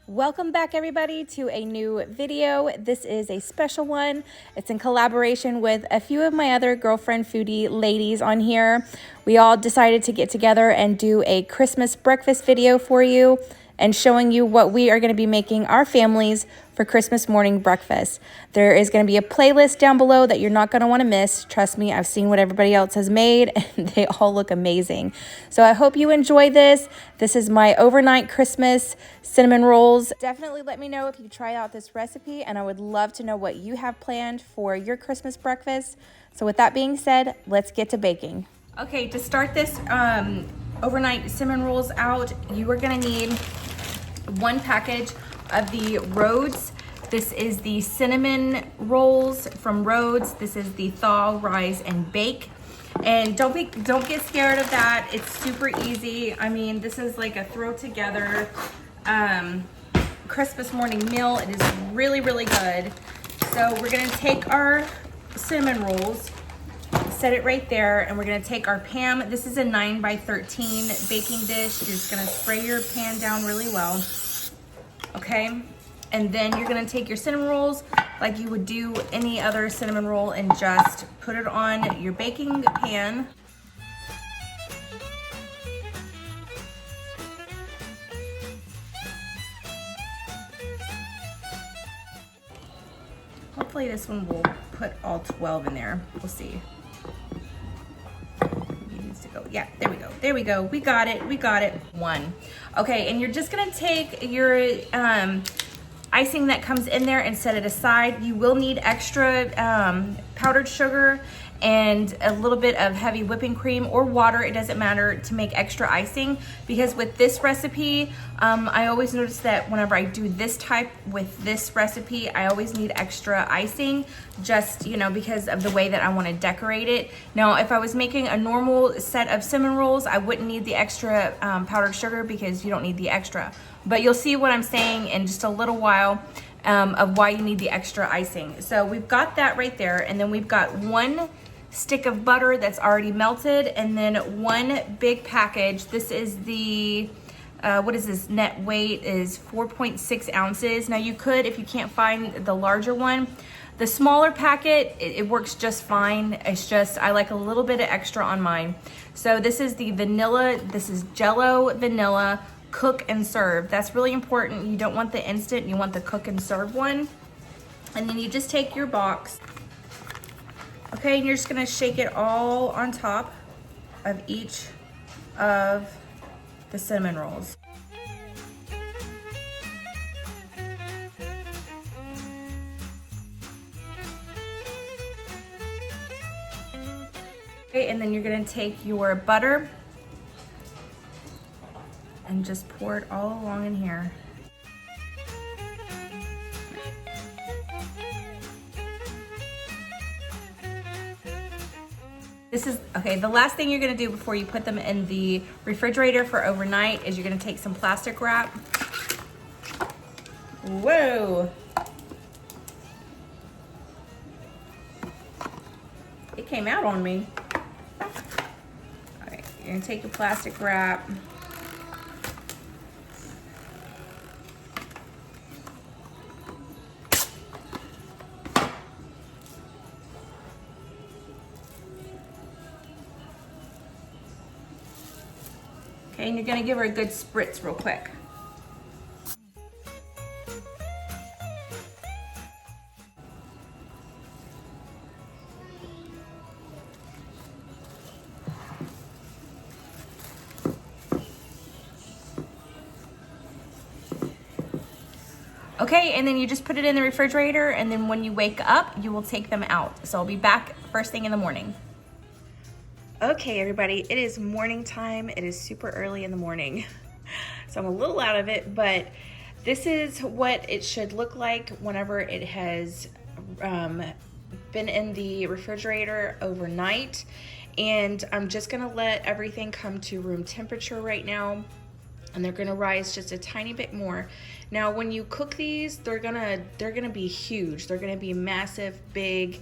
Welcome back everybody to a new video. This is a special one. It's in collaboration with a few of my other girlfriend foodie ladies on here. We all decided to get together and do a Christmas breakfast video for you and showing you what we are going to be making our families for Christmas morning breakfast. There is going to be a playlist down below that you're not going to want to miss. Trust me, I've seen what everybody else has made and they all look amazing. So I hope you enjoy this. This is my overnight Christmas cinnamon rolls. Definitely let me know if you try out this recipe, and I would love to know what you have planned for your Christmas breakfast. So with that being said, let's get to baking. Okay, to start this overnight cinnamon rolls out, you are going to need one package of the Rhodes. This is the cinnamon rolls from Rhodes. This is the Thaw, Rise, and Bake. And don't get scared of that. It's super easy. I mean, this is like a throw together Christmas morning meal. It is really, really good. So we're gonna take our cinnamon rolls, set it right there, and we're gonna take our pan. This is a 9 by 13 baking dish. You're just gonna spray your pan down really well, okay? And then you're gonna take your cinnamon rolls like you would do any other cinnamon roll and just put it on your baking pan. Hopefully this one will put all 12 in there. We'll see. It needs to go. Yeah, there we go. There we go. We got it. We got it. One. Okay, and you're just gonna take your icing that comes in there and set it aside. You will need extra powdered sugar and a little bit of heavy whipping cream or water, it doesn't matter, to make extra icing, because with this recipe, I always notice that whenever I do this type with this recipe, I always need extra icing, just, you know, because of the way that I want to decorate it. Now, if I was making a normal set of cinnamon rolls, I wouldn't need the extra powdered sugar, because you don't need the extra. But you'll see what I'm saying in just a little while of why you need the extra icing. So we've got that right there, and then we've got one stick of butter that's already melted, and then one big package. This is the what is this net weight is 4.6 ounces. Now you could, if you can't find the larger one, the smaller packet, it works just fine. It's just I like a little bit of extra on mine. So this is the vanilla, this is Jello vanilla cook and serve. That's really important. You don't want the instant, you want the cook and serve one. And then you just take your box, okay, and you're just gonna shake it all on top of each of the cinnamon rolls. Okay, and then you're gonna take your butter and just pour it all along in here. This is, okay, the last thing you're gonna do before you put them in the refrigerator for overnight is you're gonna take some plastic wrap. Whoa. It came out on me. All right, you're gonna take your plastic wrap. Okay, and you're gonna give her a good spritz real quick. Okay, and then you just put it in the refrigerator, and then when you wake up, you will take them out. So I'll be back first thing in the morning. Okay, everybody, it is morning time. It is super early in the morning. So I'm a little out of it, but this is what it should look like whenever it has been in the refrigerator overnight. And I'm just gonna let everything come to room temperature right now, and they're gonna rise just a tiny bit more. Now, when you cook these, they're gonna be huge. They're gonna be massive, big,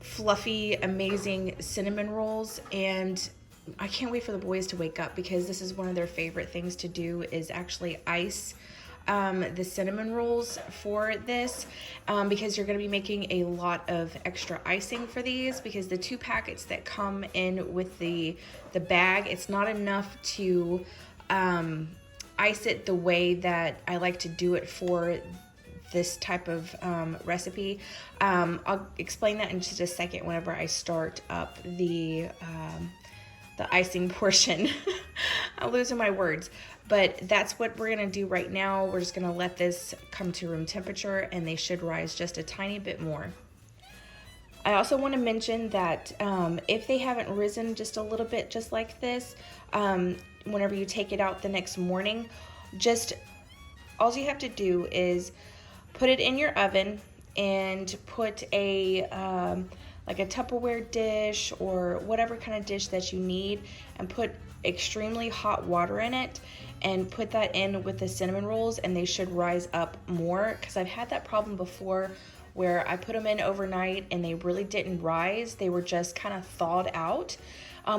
fluffy, amazing cinnamon rolls, and I can't wait for the boys to wake up, because this is one of their favorite things to do, is actually ice the cinnamon rolls for this because you're going to be making a lot of extra icing for these, because the 2 packets that come in with the bag, it's not enough to ice it the way that I like to do it for this type of recipe. I'll explain that in just a second whenever I start up the icing portion. I'm losing my words, but that's what we're gonna do right now. We're just gonna let this come to room temperature, and they should rise just a tiny bit more. I also want to mention that if they haven't risen just a little bit, just like this, whenever you take it out the next morning, just all you have to do is put it in your oven and put a like a Tupperware dish or whatever kind of dish that you need, and put extremely hot water in it and put that in with the cinnamon rolls, and they should rise up more, because I've had that problem before where I put them in overnight and they really didn't rise. They were just kind of thawed out,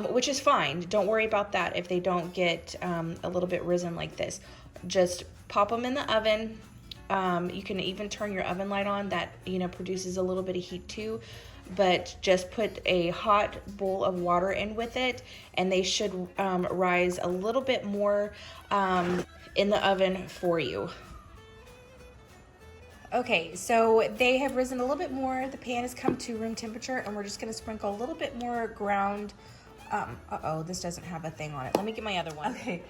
which is fine. Don't worry about that if they don't get a little bit risen like this. Just pop them in the oven. You can even turn your oven light on. That, you know, produces a little bit of heat too. But just put a hot bowl of water in with it, and they should rise a little bit more in the oven for you. Okay, so they have risen a little bit more. The pan has come to room temperature, and we're just gonna sprinkle a little bit more ground. Uh-oh, this doesn't have a thing on it. Let me get my other one. Okay,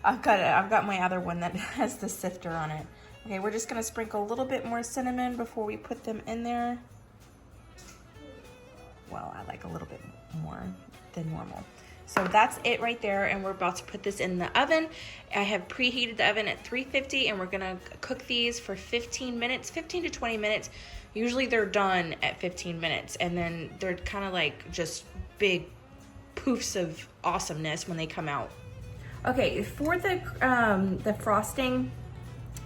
I've got my other one that has the sifter on it. Okay, we're just gonna sprinkle a little bit more cinnamon before we put them in there. Well, I like a little bit more than normal. So that's it right there, and we're about to put this in the oven. I have preheated the oven at 350, and we're gonna cook these for 15 minutes, 15 to 20 minutes. Usually they're done at 15 minutes, and then they're kind of like just big poofs of awesomeness when they come out. Okay, for the frosting,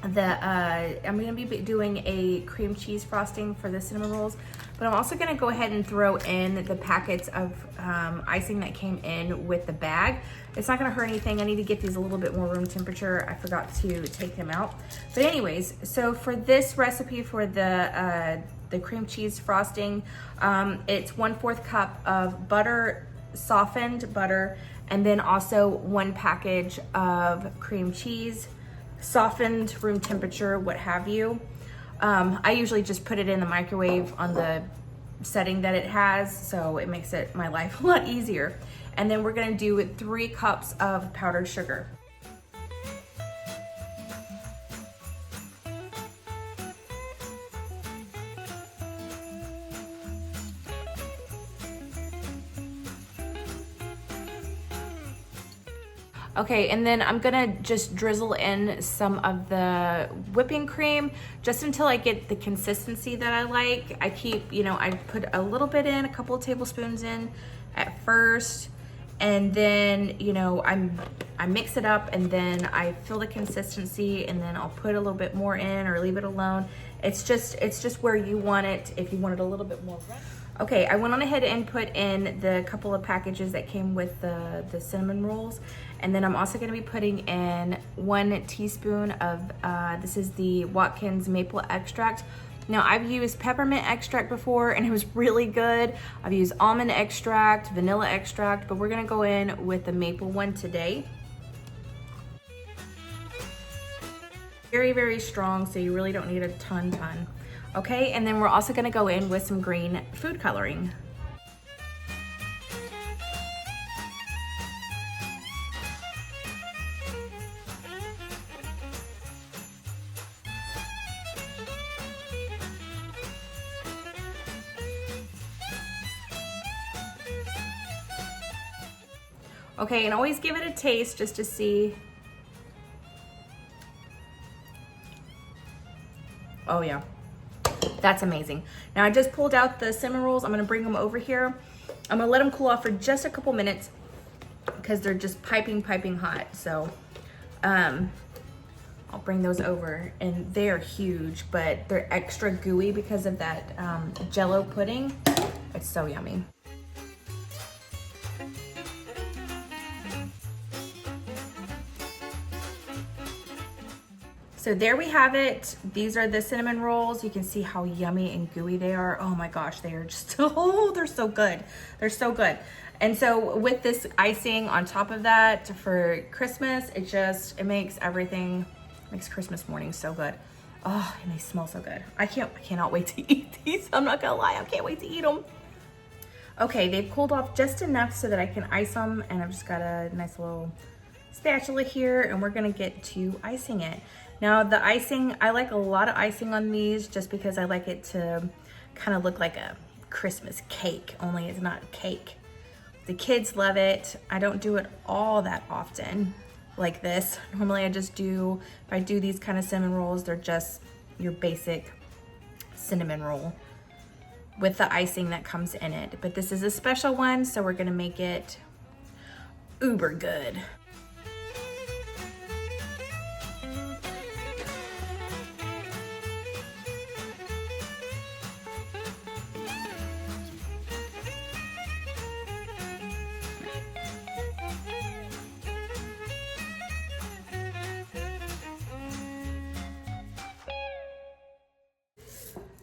I'm gonna be doing a cream cheese frosting for the cinnamon rolls, but I'm also gonna go ahead and throw in the packets of icing that came in with the bag. It's not gonna hurt anything. I need to get these a little bit more room temperature. I forgot to take them out. But anyways, so for this recipe for the cream cheese frosting, it's 1/4 cup of butter, softened butter, and then also 1 package of cream cheese, softened, room temperature, what have you. I usually just put it in the microwave on the setting that it has, so it makes my life a lot easier. And then we're gonna do 3 cups of powdered sugar. Okay, and then I'm gonna just drizzle in some of the whipping cream just until I get the consistency that I like. I keep, you know, I put a little bit in, a couple of tablespoons in at first, and then, you know, I mix it up, and then I feel the consistency, and then I'll put a little bit more in or leave it alone. It's just where you want it, if you want it a little bit more runny. Okay, I went on ahead and put in the couple of packages that came with the cinnamon rolls. And then I'm also gonna be putting in 1 teaspoon of, this is the Watkins maple extract. Now, I've used peppermint extract before, and it was really good. I've used almond extract, vanilla extract, but we're gonna go in with the maple one today. Very, very strong, so you really don't need a ton. Okay, and then we're also gonna go in with some green food coloring. Okay, and always give it a taste just to see. Oh yeah, that's amazing. Now I just pulled out the cinnamon rolls. I'm gonna bring them over here. I'm gonna let them cool off for just a couple minutes because they're just piping hot. So I'll bring those over, and they are huge, but they're extra gooey because of that Jell-O pudding. It's so yummy. So there we have it. These are the cinnamon rolls. You can see how yummy and gooey they are. Oh my gosh, they are just, oh, they're so good. They're so good. And so with this icing on top of that for Christmas, it makes everything, makes Christmas morning so good. Oh, and they smell so good. I cannot wait to eat these. I'm not gonna lie, I can't wait to eat them. Okay, they've cooled off just enough so that I can ice them, and I've just got a nice little spatula here, and we're gonna get to icing it. Now the icing, I like a lot of icing on these just because I like it to kind of look like a Christmas cake, only it's not cake. The kids love it. I don't do it all that often like this. Normally I just do, if I do these kind of cinnamon rolls, they're just your basic cinnamon roll with the icing that comes in it. But this is a special one, so we're gonna make it uber good.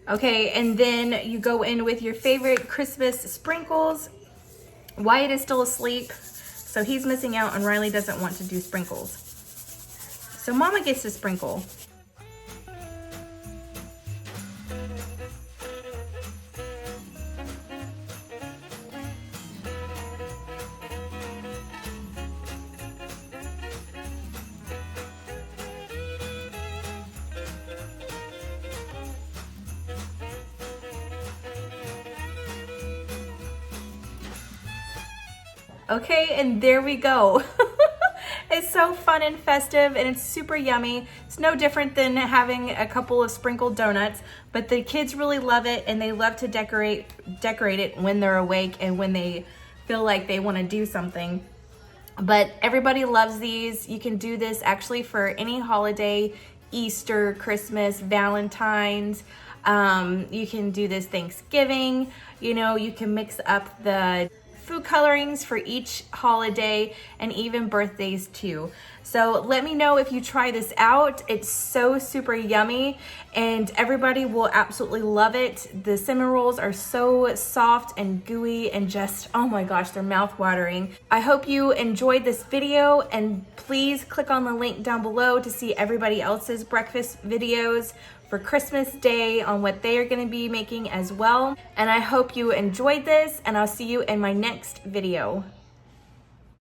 Okay, and then you go in with your favorite Christmas sprinkles. Wyatt is still asleep, so he's missing out, and Riley doesn't want to do sprinkles. So Mama gets to sprinkle. Okay, and there we go. It's so fun and festive, and it's super yummy. It's no different than having a couple of sprinkled donuts, but the kids really love it, and they love to decorate it when they're awake and when they feel like they want to do something. But everybody loves these. You can do this actually for any holiday, Easter, Christmas, Valentine's. You can do this Thanksgiving. You know, you can mix up the food colorings for each holiday and even birthdays too. So let me know if you try this out. It's so super yummy and everybody will absolutely love it. The cinnamon rolls are so soft and gooey and just, oh my gosh, they're mouth-watering. I hope you enjoyed this video, and please click on the link down below to see everybody else's breakfast videos for Christmas Day on what they are going to be making as well. And I hope you enjoyed this, and I'll see you in my next video.